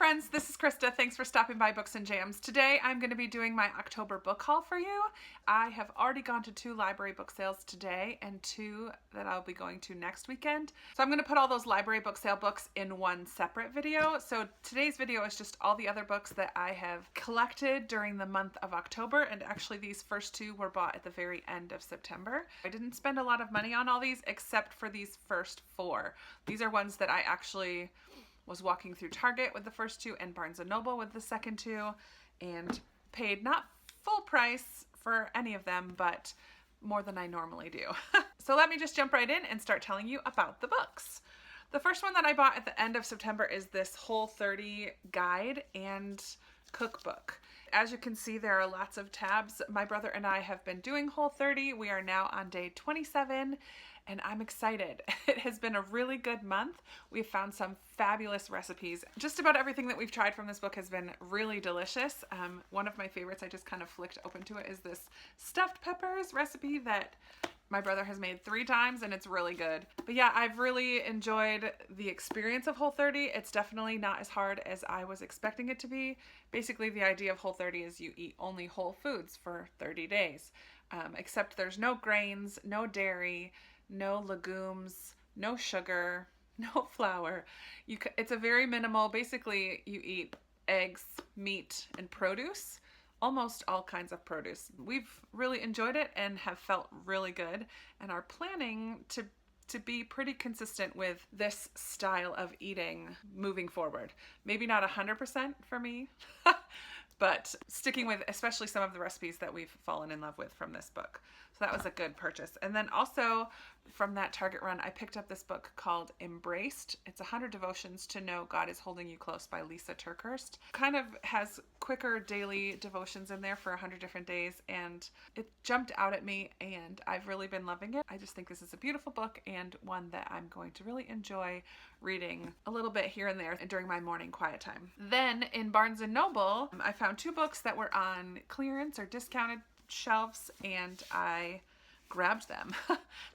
friends, this is Krista. Thanks for stopping by Books and Jams. Today I'm going to be doing my October book haul for you. I have already gone to 2 library book sales today and 2 that I'll be going to next weekend. So I'm going to put all those library book sale books in one separate video. So today's video is just all the other books that I have collected during the month of October, and actually these first 2 were bought at the very end of September. I didn't spend a lot of money on all these except for these first 4. These are ones that I actually was walking through Target with the first 2 and Barnes & Noble with the second 2, and paid not full price for any of them, but more than I normally do. So let me just jump right in and start telling you about the books. The first one that I bought at the end of September is this Whole30 guide and cookbook. As you can see, there are lots of tabs. My brother and I have been doing Whole30. We are now on day 27 and I'm excited. It has been a really good month. We've found some fabulous recipes. Just about everything that we've tried from this book has been really delicious. One of my favorites, I just kind of flicked open to it, is this stuffed peppers recipe that my brother has made 3 times and it's really good. But yeah, I've really enjoyed the experience of Whole30. It's definitely not as hard as I was expecting it to be. Basically, the idea of Whole30 is you eat only whole foods for 30 days. Except there's no grains, no dairy, no legumes, no sugar, no flour. It's a very minimal, basically you eat eggs, meat, and produce. Almost all kinds of produce. We've really enjoyed it and have felt really good and are planning to be pretty consistent with this style of eating moving forward. Maybe not 100% for me, but sticking with especially some of the recipes that we've fallen in love with from this book. So that was a good purchase. And then also from that Target run, I picked up this book called Embraced. It's 100 Devotions to Know God is Holding You Close by Lisa TerKeurst. Kind of has quicker daily devotions in there for 100 different days, and it jumped out at me and I've really been loving it. I just think this is a beautiful book and one that I'm going to really enjoy reading a little bit here and there during my morning quiet time. Then in Barnes & Noble, I found 2 books that were on clearance or discounted shelves and I grabbed them.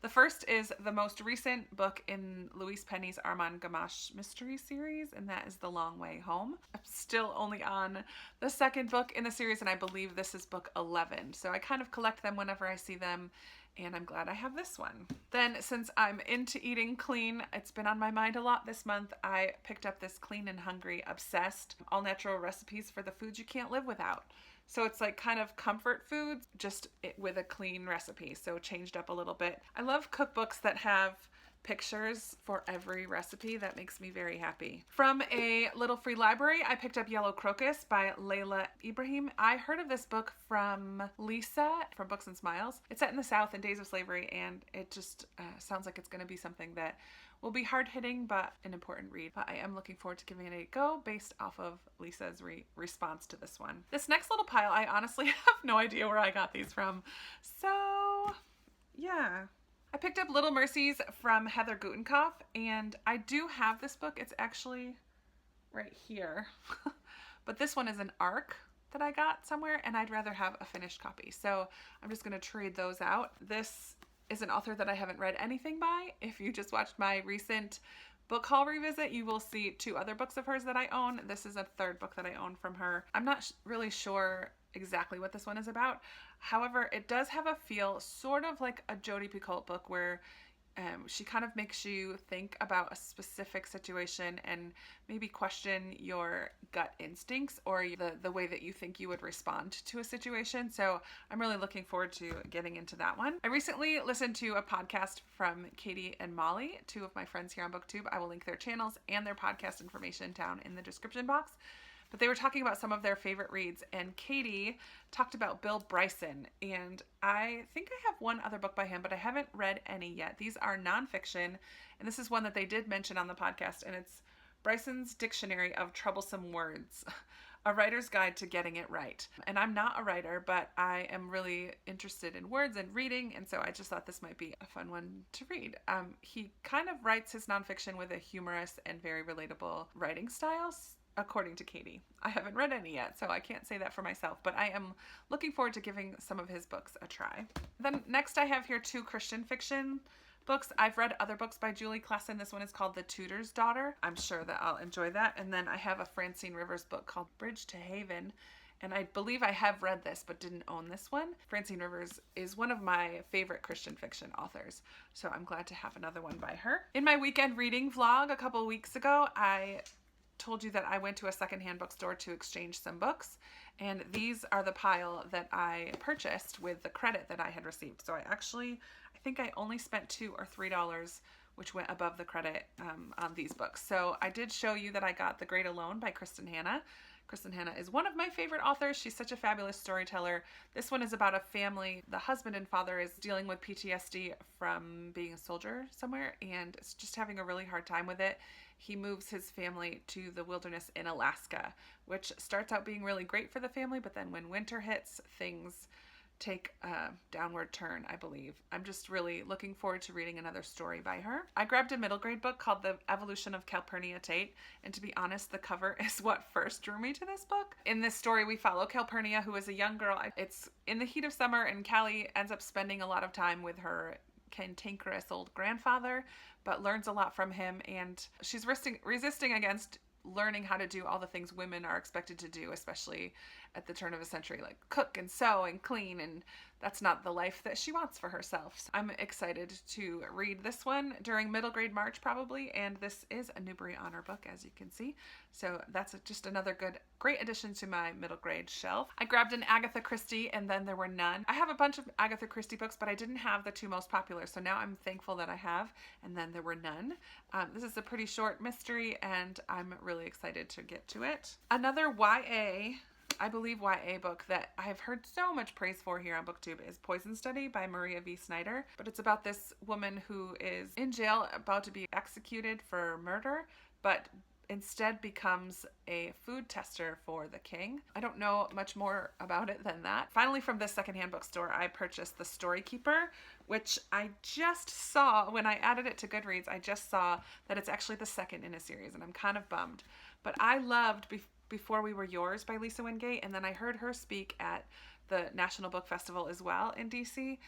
The first is the most recent book in Louise Penny's Armand Gamache mystery series, and that is The Long Way Home. I'm still only on the 2nd book in the series, and I believe this is book 11. So I kind of collect them whenever I see them, and I'm glad I have this one. Then, since I'm into eating clean, it's been on my mind a lot this month, I picked up this Clean and Hungry Obsessed, all natural recipes for the foods you can't live without. So it's like kind of comfort foods, just with a clean recipe, so changed up a little bit. I love cookbooks that have pictures for every recipe. That makes me very happy. From a little free library, I picked up Yellow Crocus by Layla Ibrahim. I heard of this book from Lisa from Books and Smiles. It's set in the South in days of slavery, and it just sounds like it's going to be something that will be hard-hitting but an important read. But I am looking forward to giving it a go based off of Lisa's response to this one. This next little pile, I honestly have no idea where I got these from. So yeah. I picked up Little Mercies from Heather Gutenkopf, and I do have this book. It's actually right here. But this one is an ARC that I got somewhere, and I'd rather have a finished copy. So I'm just going to trade those out. This is an author that I haven't read anything by. If you just watched my recent book haul revisit, you will see 2 other books of hers that I own. This is a 3rd book that I own from her. I'm not really sure exactly what this one is about. However, it does have a feel sort of like a Jodi Picoult book where she kind of makes you think about a specific situation and maybe question your gut instincts or the way that you think you would respond to a situation. So I'm really looking forward to getting into that one. I recently listened to a podcast from Katie and Molly, 2 of my friends here on BookTube. I will link their channels and their podcast information down in the description box. But they were talking about some of their favorite reads, and Katie talked about Bill Bryson, and I think I have one other book by him, but I haven't read any yet. These are nonfiction, and this is one that they did mention on the podcast, and it's Bryson's Dictionary of Troublesome Words, a writer's guide to getting it right. And I'm not a writer, but I am really interested in words and reading, and so I just thought this might be a fun one to read. He kind of writes his nonfiction with a humorous and very relatable writing style, according to Katie. I haven't read any yet, so I can't say that for myself, but I am looking forward to giving some of his books a try. Then next I have here 2 Christian fiction books. I've read other books by Julie Klassen. This one is called The Tutor's Daughter. I'm sure that I'll enjoy that. And then I have a Francine Rivers book called Bridge to Haven. And I believe I have read this, but didn't own this one. Francine Rivers is one of my favorite Christian fiction authors, so I'm glad to have another one by her. In my weekend reading vlog a couple of weeks ago, I told you that I went to a secondhand bookstore to exchange some books, and these are the pile that I purchased with the credit that I had received. So I think I only spent $2 or $3, which went above the credit on these books. So I did show you that I got The Great Alone by Kristen Hanna. Kristen Hanna is one of my favorite authors. She's such a fabulous storyteller. This one is about a family. The husband and father is dealing with PTSD from being a soldier somewhere and is just having a really hard time with it. He moves his family to the wilderness in Alaska, which starts out being really great for the family, but then when winter hits, things take a downward turn, I believe. I'm just really looking forward to reading another story by her. I grabbed a middle grade book called The Evolution of Calpurnia Tate, and to be honest, the cover is what first drew me to this book. In this story, we follow Calpurnia, who is a young girl. It's in the heat of summer, and Callie ends up spending a lot of time with her cantankerous old grandfather, but learns a lot from him, and she's resisting against learning how to do all the things women are expected to do, especially at the turn of a century, like cook and sew and clean, and that's not the life that she wants for herself. So I'm excited to read this one during middle grade March probably, and this is a Newbery Honor book, as you can see. So that's just another great addition to my middle grade shelf. I grabbed an Agatha Christie, and then there were none. I have a bunch of Agatha Christie books, but I didn't have the two most popular, so now I'm thankful that I have, and then there were none. This is a pretty short mystery, and I'm really excited to get to it. Another I believe YA book that I've heard so much praise for here on BookTube is Poison Study by Maria V Snyder. But it's about this woman who is in jail about to be executed for murder, but instead becomes a food tester for the king. I don't know much more about it than that. Finally, from this secondhand bookstore, I purchased The Story Keeper, which I just saw when I added it to Goodreads. I just saw that it's actually the second in a series, and I'm kind of bummed. But I loved Before We Were Yours by Lisa Wingate, and then I heard her speak at the National Book Festival as well in DC,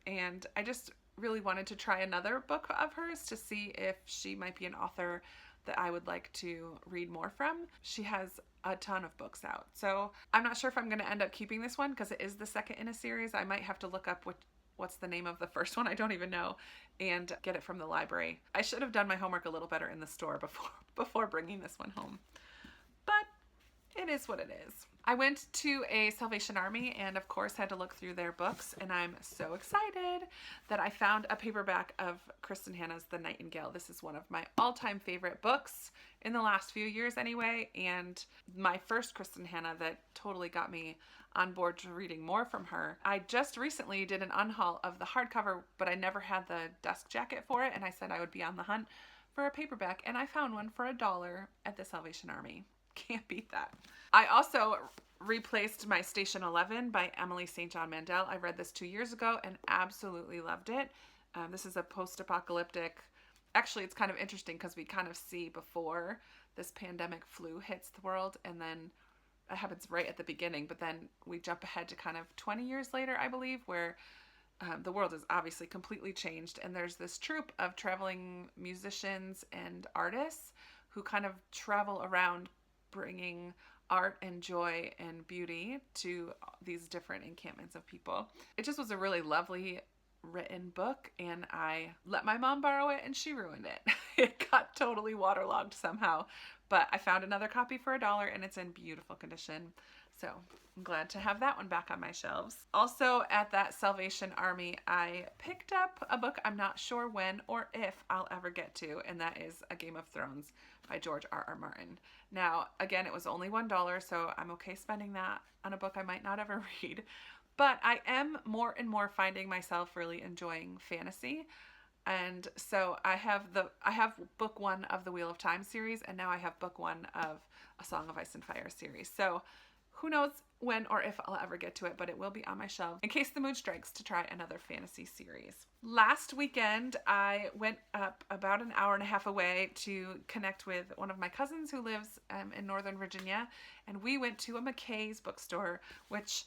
and I just really wanted to try another book of hers to see if she might be an author that I would like to read more from. She has a ton of books out, so I'm not sure if I'm going to end up keeping this one because it is the second in a series. I might have to look up what's the name of the first one, I don't even know, and get it from the library. I should have done my homework a little better in the store before bringing this one home. But it is what it is. I went to a Salvation Army and of course had to look through their books, and I'm so excited that I found a paperback of Kristen Hanna's The Nightingale. This is one of my all-time favorite books in the last few years anyway, and my first Kristen Hanna that totally got me on board to reading more from her. I just recently did an unhaul of the hardcover, but I never had the desk jacket for it, and I said I would be on the hunt for a paperback, and I found one for $1 at the Salvation Army. Can't beat that. I also replaced my Station 11 by Emily St. John Mandel. I read this 2 years ago and absolutely loved it. This is a post-apocalyptic, actually it's kind of interesting because we kind of see before this pandemic flu hits the world, and then it happens right at the beginning, but then we jump ahead to kind of 20 years later, I believe, where the world is obviously completely changed, and there's this troupe of traveling musicians and artists who kind of travel around bringing art and joy and beauty to these different encampments of people. It just was a really lovely written book, and I let my mom borrow it and she ruined it. It got totally waterlogged somehow, but I found another copy for $1 and it's in beautiful condition. So I'm glad to have that one back on my shelves. Also at that Salvation Army, I picked up a book I'm not sure when or if I'll ever get to, and that is A Game of Thrones by George R.R. Martin. Now, again, it was only $1, so I'm okay spending that on a book I might not ever read. But I am more and more finding myself really enjoying fantasy. And so I have book 1 of the Wheel of Time series, and now I have book 1 of A Song of Ice and Fire series. So who knows when or if I'll ever get to it, but it will be on my shelf in case the mood strikes to try another fantasy series. Last weekend, I went up about an hour and a half away to connect with one of my cousins who lives in Northern Virginia, and we went to a Mackays bookstore, which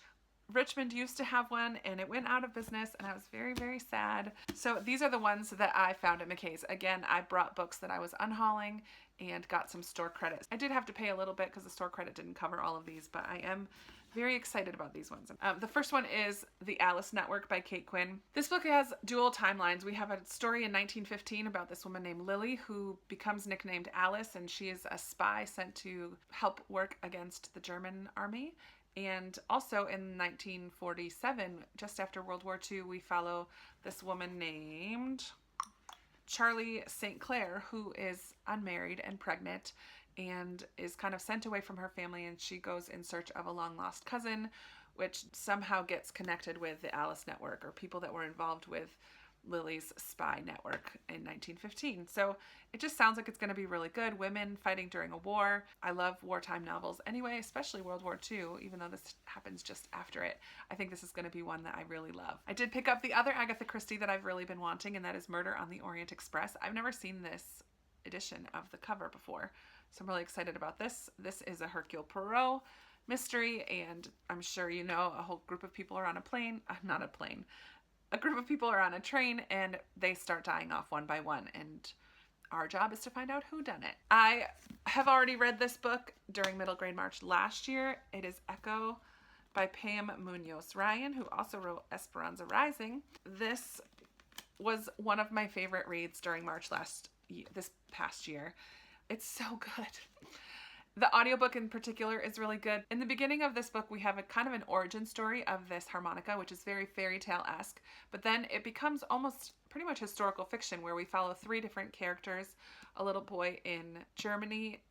Richmond used to have one and it went out of business and I was very, very sad. So these are the ones that I found at Mackays. Again, I brought books that I was unhauling and got some store credits. I did have to pay a little bit because the store credit didn't cover all of these, but I am very excited about these ones. The first one is The Alice Network by Kate Quinn. This book has dual timelines. We have a story in 1915 about this woman named Lily who becomes nicknamed Alice, and she is a spy sent to help work against the German army. And also in 1947, just after World War II, we follow this woman named Charlie St. Clair, who is unmarried and pregnant and is kind of sent away from her family, and she goes in search of a long lost cousin, which somehow gets connected with the Alice Network or people that were involved with Lily's spy network in 1915. So it just sounds like it's going to be really good. Women fighting during a war. I love wartime novels anyway, especially World War II, even though this happens just after it. I think this is going to be one that I really love. I did pick up the other Agatha Christie that I've really been wanting, and that is Murder on the Orient Express. I've never seen this edition of the cover before, so I'm really excited about this. This is a Hercule Poirot mystery, and I'm sure you know a whole group of people are on a plane, not a plane, a group of people are on a train and they start dying off one by one, and our job is to find out who done it. I have already read this book during Middle Grade March last year. It is Echo by Pam Munoz Ryan, who also wrote Esperanza Rising. This was one of my favorite reads during March this past year. It's so good. The audiobook in particular is really good. In the beginning of this book, we have a kind of an origin story of this harmonica, which is very fairy tale-esque, but then it becomes almost pretty much historical fiction where we follow three different characters, a little boy in Germany,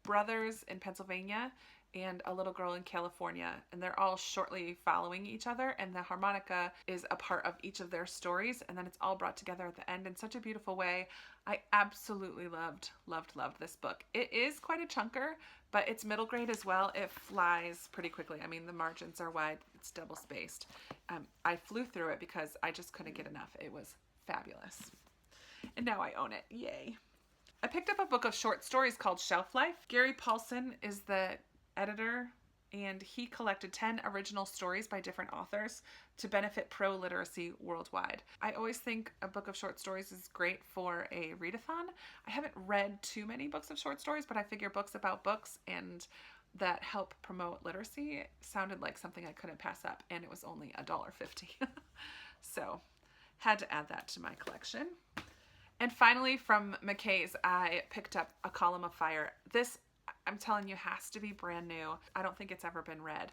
brothers in Pennsylvania, and a little girl in California, and they're all shortly following each other, and the harmonica is a part of each of their stories, and then it's all brought together at the end in such a beautiful way. I absolutely loved this book. It is quite a chunker, but it's middle grade as well. It flies pretty quickly. I mean, the margins are wide, it's double spaced. I flew through it because I just couldn't get enough. It was fabulous. And now I own it, yay. I picked up a book of short stories called Shelf Life. Gary Paulson is the editor, and he collected 10 original stories by different authors to benefit pro literacy worldwide. I always think a book of short stories is great for a readathon. I haven't read too many books of short stories, but I figure books about books and that help promote literacy sounded like something I couldn't pass up, and it was only $1.50. So had to add that to my collection. And finally, from Mackays, I picked up A Column of Fire. This, I'm telling you, has to be brand new. I don't think it's ever been read.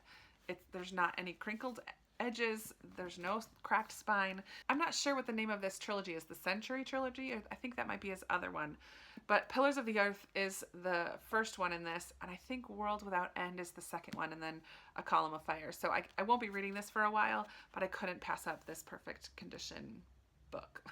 There's not any crinkled edges. There's no cracked spine. I'm not sure what the name of this trilogy is. The Century Trilogy? I think that might be his other one. But Pillars of the Earth is the first one in this, and I think World Without End is the second one, and then A Column of Fire. So I won't be reading this for a while, but I couldn't pass up this perfect condition book.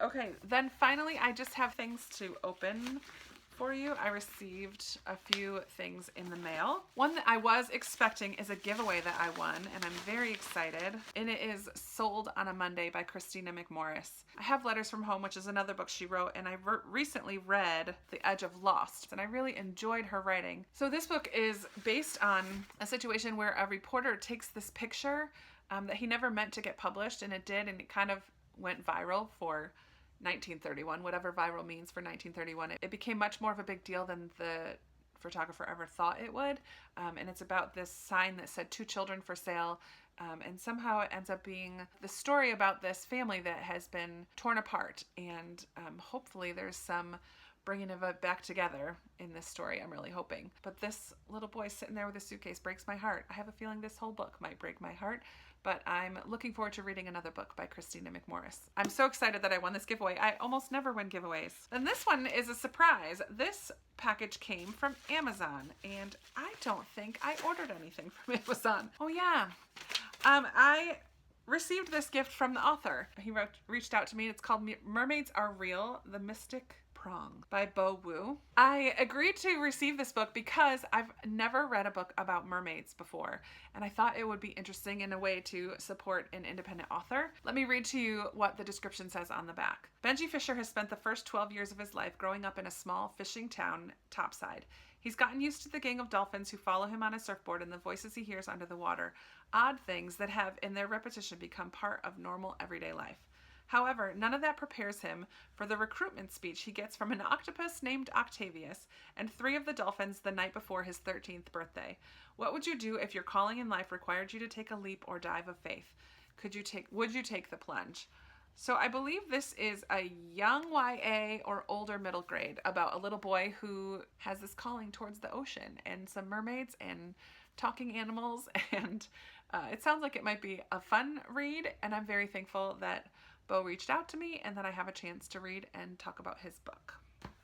Okay, then finally I just have things to open for you. I received a few things in the mail. One that I was expecting is a giveaway that I won, and I'm very excited. And it is Sold on a Monday by Christina McMorris. I have Letters from Home, which is another book she wrote, and I recently read The Edge of Lost, and I really enjoyed her writing. So this book is based on a situation where a reporter takes this picture that he never meant to get published, and it did, and it kind of went viral for 1931, whatever viral means for 1931. It became much more of a big deal than the photographer ever thought it would. And it's about this sign that said 2 children for sale. And somehow it ends up being the story about this family that has been torn apart. And hopefully there's some bringing of it back together in this story. I'm really hoping. But this little boy sitting there with a suitcase breaks my heart. I have a feeling this whole book might break my heart. But I'm looking forward to reading another book by Christina McMorris. I'm so excited that I won this giveaway. I almost never win giveaways. And this one is a surprise. This package came from Amazon, and I don't think I ordered anything from Amazon. Oh yeah, I received this gift from the author. He reached out to me. It's called Mermaids Are Real, The Mystic Prong by Bo Wu. I agreed to receive this book because I've never read a book about mermaids before, and I thought it would be interesting in a way to support an independent author. Let me read to you what the description says on the back. Benji Fisher has spent the first 12 years of his life growing up in a small fishing town, Topside. He's gotten used to the gang of dolphins who follow him on his surfboard and the voices he hears under the water, odd things that have, in their repetition, become part of normal everyday life. However, none of that prepares him for the recruitment speech he gets from an octopus named Octavius and 3 of the dolphins the night before his 13th birthday. What would you do if your calling in life required you to take a leap or dive of faith? Would you take the plunge? So I believe this is a young YA or older middle grade about a little boy who has this calling towards the ocean and some mermaids and talking animals, and it sounds like it might be a fun read, and I'm very thankful that Bo reached out to me and that I have a chance to read and talk about his book.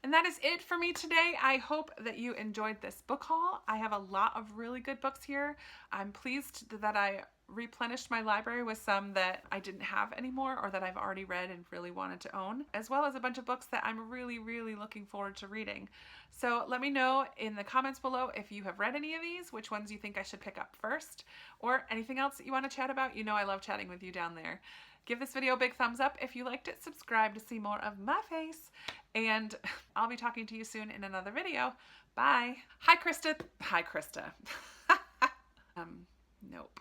And that is it for me today. I hope that you enjoyed this book haul. I have a lot of really good books here. I'm pleased that I replenished my library with some that I didn't have anymore or that I've already read and really wanted to own, as well as a bunch of books that I'm really, really looking forward to reading. So let me know in the comments below if you have read any of these, which ones you think I should pick up first, or anything else that you want to chat about. You know I love chatting with you down there. Give this video a big thumbs up if you liked it, subscribe to see more of my face, and I'll be talking to you soon in another video. Bye. Hi, Krista. Hi, Krista. Nope.